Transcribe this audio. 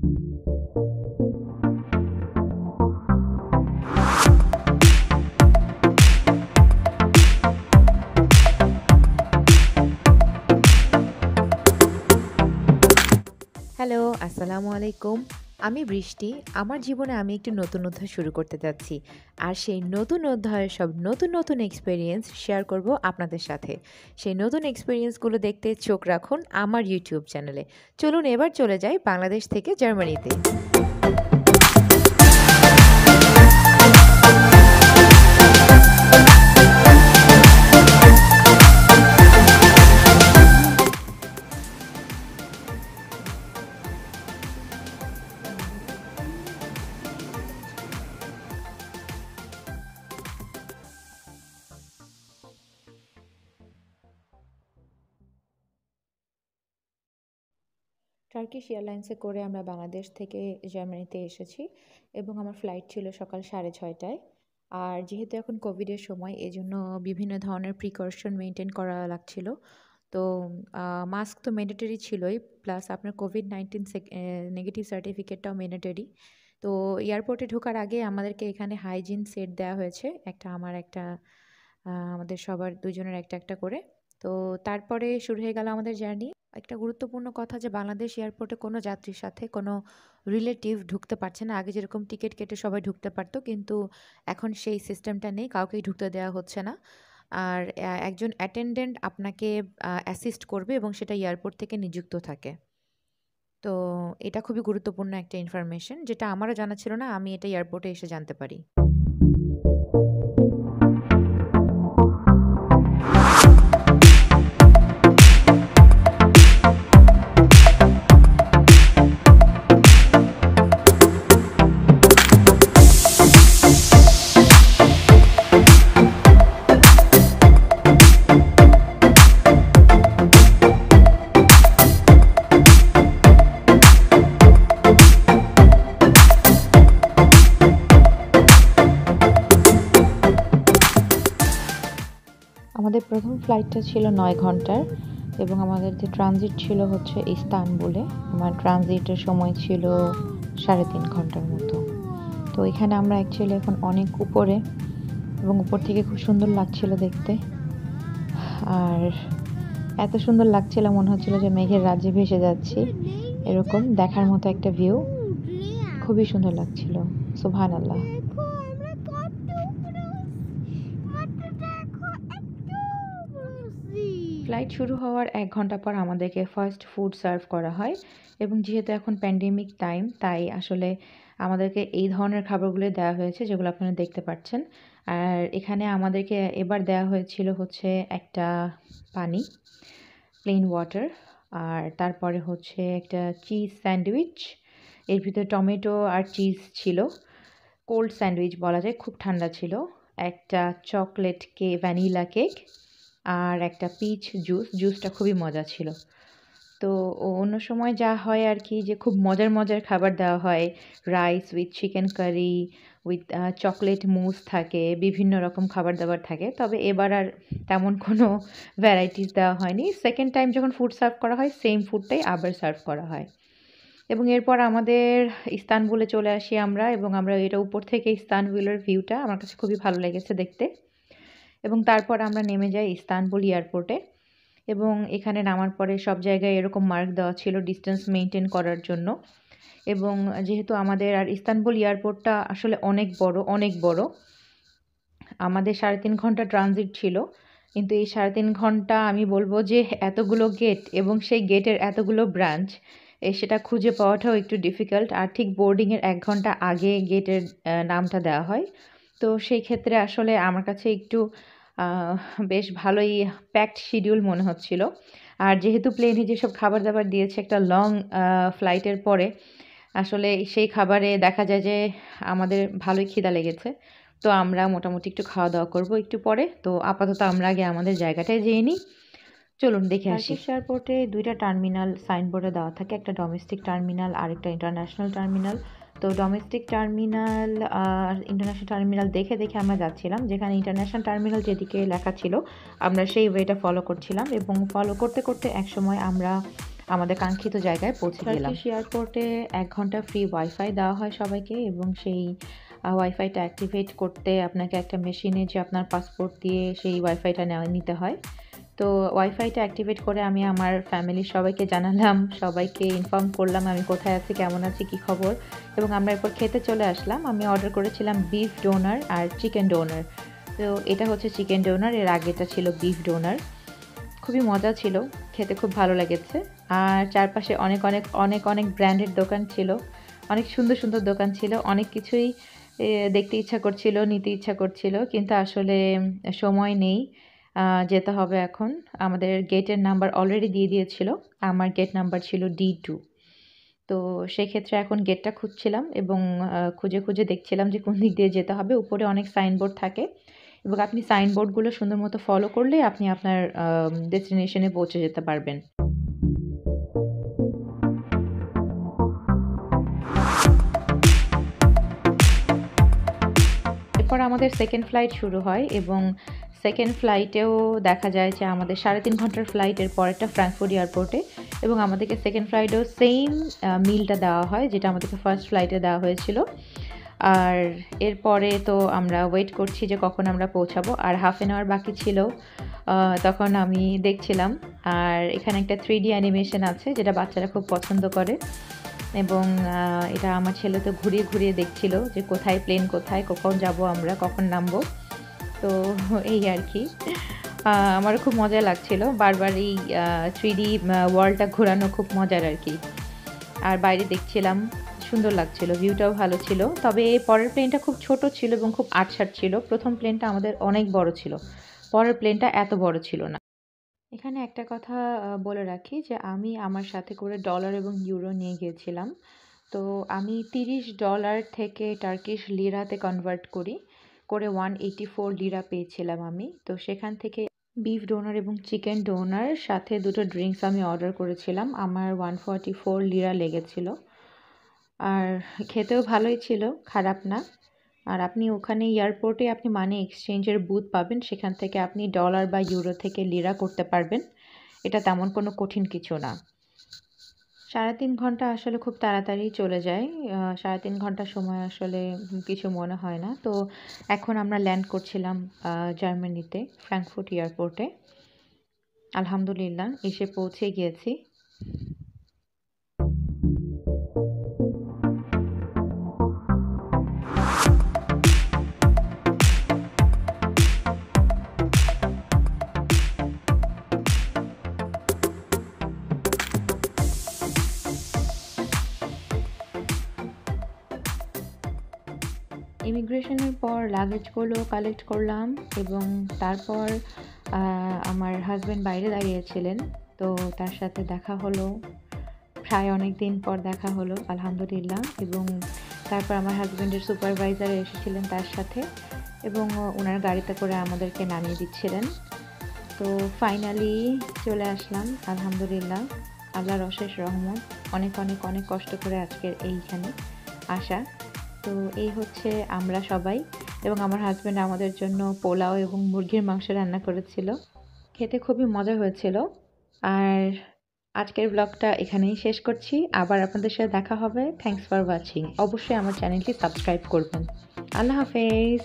Hello, আসসালামু আলাইকুম। আমি বৃষ্টি। আমার জীবনে আমি একটি নতুন অধ্যায় শুরু করতে যাচ্ছি। আর সেই নতুন অধ্যায়ের সব নতুন, নতুন এক্সপেরিয়েন্স শেয়ার করব আপনাদের সাথে। সেই নতুন এক্সপেরিয়েন্সগুলো দেখতে চোখ রাখুন আমার ইউটিউব চ্যানেলে। চলুন এবার চলে যাই বাংলাদেশ থেকে জার্মানিতে। টার্কিশ এয়ারলাইন্সে করে আমরা বাংলাদেশ থেকে জার্মানিতে এসেছি এবং আমার ফ্লাইট ছিল সকাল 6:30টায়। আর যেহেতু এখন কোভিডের সময় এজন্য বিভিন্ন ধরনের প্রিকশন মেনটেন করা লাগছিল। তো মাস্ক তো ম্যান্ডেটরি ছিলই, প্লাস আপনার কোভিড-19 নেগেটিভ সার্টিফিকেটটাও ম্যান্ডেটরি। তো এয়ারপোর্টে ঢোকার আগে আমাদেরকে এখানে হাইজিন সেট দেওয়া হয়েছে, একটা আমার একটা আমাদের সবার দুজনের একটা একটা করে। তো তারপরে শুরু হয়ে গেল আমাদের জার্নি। একটা গুরুত্বপূর্ণ কথা যে বাংলাদেশ এয়ারপোর্টে কোনো যাত্রীর সাথে কোনো রিলেটিভ ঢুকতে পারছে না। আগে যেরকম টিকিট কেটে সবাই ঢুকতে পারতো, কিন্তু এখন সেই সিস্টেমটা নেই, কাউকেই ঢুকতে দেওয়া হচ্ছে না। আর একজন অ্যাটেন্ডেন্ট আপনাকে অ্যাসিস্ট করবে এবং সেটা এয়ারপোর্ট থেকে নিযুক্ত থাকে। তো এটা খুবই গুরুত্বপূর্ণ একটা ইনফরমেশন, যেটা আমারও জানা ছিল না, আমি এটা এয়ারপোর্টে এসে জানতে পারি। আমাদের প্রথম ফ্লাইটটা ছিল 9 ঘন্টার এবং আমাদের যে ট্রানজিট ছিল হচ্ছে ইস্তানবুলে। আমার ট্রানজিটের সময় ছিল 3.5 ঘন্টার মতো। তো এখানে আমরা অ্যাকচুয়ালি এখন অনেক উপরে এবং উপর থেকে খুব সুন্দর লাগছিল দেখতে। আর এত সুন্দর লাগছিল, মনে হচ্ছিল যে মেঘের রাজ্যে ভেসে যাচ্ছি, এরকম দেখার মতো একটা ভিউ। খুবই সুন্দর লাগছিল। সুবহানাল্লাহ। ফ্লাইট শুরু হওয়ার 1 ঘন্টা পর আমাদেরকে ফার্স্ট ফুড সার্ভ করা হয় এবং যেহেতু এখন প্যান্ডেমিক টাইম, তাই আসলে আমাদেরকে এই ধরনের খাবারগুলো দেওয়া হয়েছে যেগুলো আপনারা দেখতে পাচ্ছেন। আর এখানে আমাদেরকে এবার দেওয়া হয়েছিল হচ্ছে একটা পানি, প্লেন ওয়াটার, আর তারপরে হচ্ছে একটা চিজ স্যান্ডউইচ, এর ভিতরে টমেটো আর চিজ ছিল। কোল্ড স্যান্ডউইচ বলা যায়, খুব ঠান্ডা ছিল। একটা চকলেট ভ্যানিলা কেক আর একটা পিচ জুসটা খুবই মজা ছিল। তো অন্য সময় যা হয় আর কি, যে খুব মজার মজার খাবার দেওয়া হয়, rice with chicken curry with chocolate mousse থাকে, বিভিন্ন রকম খাবার দাবার থাকে। তবে এবার আর তেমন কোনো ভ্যারাইটিস দেওয়া হয়নি। সেকেন্ড টাইম যখন ফুড সার্ভ করা হয়, সেম ফুডটাই আবার সার্ভ করা হয়। এবং এরপর আমাদের ইস্তানবুলে চলে আসি আমরা, এবং আমরা এটা উপর থেকে ইস্তানবুলের ভিউটা আমার কাছে খুবই ভালো লেগেছে দেখতে। এবং তারপর আমরা নেমে যাই ইস্তানবুল এয়ারপোর্টে, এবং এখানে নামার পরে সব জায়গায় এরকম মার্ক দেওয়া ছিল ডিস্টেন্স মেনটেন করার জন্য। এবং যেহেতু আমাদের আর ইস্তানবুল এয়ারপোর্টটা আসলে অনেক বড়, আমাদের 3.5 ঘন্টা ট্রানজিট ছিল, কিন্তু এই 3.5 ঘন্টা আমি বলবো যে এতগুলো গেট এবং সেই গেটের এতগুলো ব্রাঞ্চ, সেটা খুঁজে পাওয়াটাও একটু ডিফিকাল্ট। আর ঠিক বোর্ডিংয়ের 1 ঘন্টা আগে গেটের নামটা দেওয়া হয়। তো সেই ক্ষেত্রে আসলে আমার কাছে একটু বেশ ভালোই প্যাকড শিডিউল মনে হচ্ছিল। আর যেহেতু প্লেনে যেসব খাবার দাবার দিয়েছে একটা লং ফ্লাইটের পরে, আসলে সেই খাবারে দেখা যায় যে আমাদের ভালোই খিদা লেগেছে। তো আমরা মোটামুটি একটু খাওয়া দাওয়া করবো একটু পরে। তো আপাতত আমরা আগে আমাদের জায়গাটায় যেয়ে নিই। চলুন দেখে আসি। টার্কিশ এয়ারপোর্টে 2টা টার্মিনাল সাইনবোর্ডে দেওয়া থাকে, একটা ডোমেস্টিক টার্মিনাল আর একটা ইন্টারন্যাশনাল টার্মিনাল। তো ডোমেস্টিক টার্মিনাল আর ইন্টারন্যাশনাল টার্মিনাল দেখে দেখে আমরা যাচ্ছিলাম, যেখানে ইন্টারন্যাশনাল টার্মিনাল যেদিকে লেখা ছিল আমরা সেই ওয়েটা ফলো করছিলাম, এবং ফলো করতে করতে একসময় আমরা আমাদের কাঙ্ক্ষিত জায়গায় পৌঁছে গেলাম। টার্কিশ এয়ারপোর্টে 1 ঘন্টা ফ্রি ওয়াইফাই দেওয়া হয় সবাইকে, এবং সেই ওয়াইফাইটা অ্যাক্টিভেট করতে আপনাকে একটা মেশিনে যে আপনার পাসপোর্ট দিয়ে সেই ওয়াইফাইটা নিতে হয়। তো ওয়াইফাইটা অ্যাক্টিভেট করে আমি আমার ফ্যামিলির সবাইকে জানালাম, সবাইকে ইনফর্ম করলাম আমি কোথায় আছি, কেমন আছি, কী খবর, এবং আমরা এরপর খেতে চলে আসলাম। আমি অর্ডার করেছিলাম বিফ ডোনার আর চিকেন ডোনার। তো এটা হচ্ছে চিকেন ডোনার, এর আগেটা ছিল বিফ ডোনার। খুবই মজা ছিল, খেতে খুব ভালো লেগেছে। আর চারপাশে অনেক অনেক অনেক অনেক ব্র্যান্ডের দোকান ছিল, অনেক সুন্দর সুন্দর দোকান ছিল, অনেক কিছুই দেখতে ইচ্ছা করছিল, নিতে ইচ্ছা করছিল, কিন্তু আসলে সময় নেই, যেতে হবে এখন। আমাদের গেটের নাম্বার অলরেডি দিয়ে দিয়েছিল, আমার গেট নাম্বার ছিল D2। তো সেক্ষেত্রে এখন গেটটা খুঁজছিলাম এবং খুঁজে খুঁজে দেখছিলাম যে কোন দিক দিয়ে যেতে হবে। উপরে অনেক সাইনবোর্ড থাকে এবং আপনি সাইনবোর্ডগুলো সুন্দর মতো ফলো করলে আপনি আপনার ডেস্টিনেশনে পৌঁছে যেতে পারবেন। এরপর আমাদের সেকেন্ড ফ্লাইট শুরু হয় এবং সেকেন্ড ফ্লাইটেও দেখা যায় যে আমাদের 3.5 ঘন্টার ফ্লাইটের পরেরটা ফ্র্যাঙ্কফুর্ট এয়ারপোর্টে, এবং আমাদেরকে সেকেন্ড ফ্লাইটেও সেম মিলটা দেওয়া হয় যেটা আমাদেরকে ফার্স্ট ফ্লাইটে দেওয়া হয়েছিল। আর এরপরে তো আমরা ওয়েট করছি যে কখন আমরা পৌঁছাবো, আর হাফ অ্যান আওয়ার বাকি ছিল। তখন আমি দেখছিলাম, আর এখানে একটা 3D অ্যানিমেশন আছে যেটা বাচ্চারা খুব পছন্দ করে, এবং এটা আমার ছেলে তো ঘুরিয়ে ঘুরিয়ে দেখছিল যে কোথায় প্লেন, কোথায়, কখন যাব আমরা, কখন নামবো। তো এই আর কি, আমারও খুব মজা লাগছিল বারবার এই 3D ওয়ার্ল্ডটা ঘোরানো, খুব মজার আর কি। আর বাইরে দেখছিলাম, সুন্দর লাগছিল, ভিউটাও ভালো ছিল। তবে পরের প্লেনটা খুব ছোট ছিল এবং খুব আটসাট ছিল। প্রথম প্লেনটা আমাদের অনেক বড় ছিল, পরের প্লেনটা এত বড় ছিল না। এখানে একটা কথা বলে রাখি যে আমি আমার সাথে করে ডলার এবং ইউরো নিয়ে গিয়েছিলাম। তো আমি $30 থেকে টার্কিশ লিরাতে কনভার্ট করে 184 লিরা পেয়েছিলাম আমি। তো সেখান থেকে বিফ ডোনার এবং চিকেন ডোনার সাথে 2টো ড্রিঙ্কস আমি অর্ডার করেছিলাম। আমার 144 লিরা লেগেছিল, আর খেতেও ভালোই ছিল, খারাপ না। আর আপনি ওখানে এয়ারপোর্টে আপনি মানি এক্সচেঞ্জের বুথ পাবেন, সেখান থেকে আপনি ডলার বা ইউরো থেকে লিরা করতে পারবেন। এটা তেমন কোনো কঠিন কিছু না। 3.5 ঘন্টা আসলে খুব তাড়াতাড়ি চলে যায়। 3.5 ঘন্টা সময় আসলে কিছু মনে হয় না। তো এখন আমরা ল্যান্ড করছিলাম জার্মানিতে, ফ্র্যাঙ্কফুর্ট এয়ারপোর্টে। আলহামদুলিল্লাহ এসে পৌঁছে গিয়েছি। ইমিগ্রেশনের পর লাগেজগুলো কালেক্ট করলাম, এবং তারপর আমার হাজব্যান্ড বাইরে দাঁড়িয়েছিলেন, তো তার সাথে দেখা হলো, প্রায় অনেক দিন পর দেখা হলো আলহামদুলিল্লাহ। এবং তারপর আমার হাজব্যান্ডের সুপারভাইজার এসেছিলেন তার সাথে, এবং ওনার গাড়িতে করে আমাদেরকে নামিয়ে দিচ্ছিলেন। তো ফাইনালি চলে আসলাম আলহামদুলিল্লাহ, আল্লাহর অশেষ রহমত। অনেক অনেক অনেক কষ্ট করে আজকের এইখানে আসা। তো এই হচ্ছে আমরা সবাই, এবং আমার হাজব্যান্ড আমাদের জন্য পোলাও এবং মুরগির মাংস রান্না করেছিল, খেতে খুবই মজা হয়েছিল। আর আজকের ব্লগটা এখানেই শেষ করছি, আবার আপনাদের সাথে দেখা হবে। Thanks for watching. অবশ্যই আমার চ্যানেলটি সাবস্ক্রাইব করবেন। আল্লাহ হাফেজ।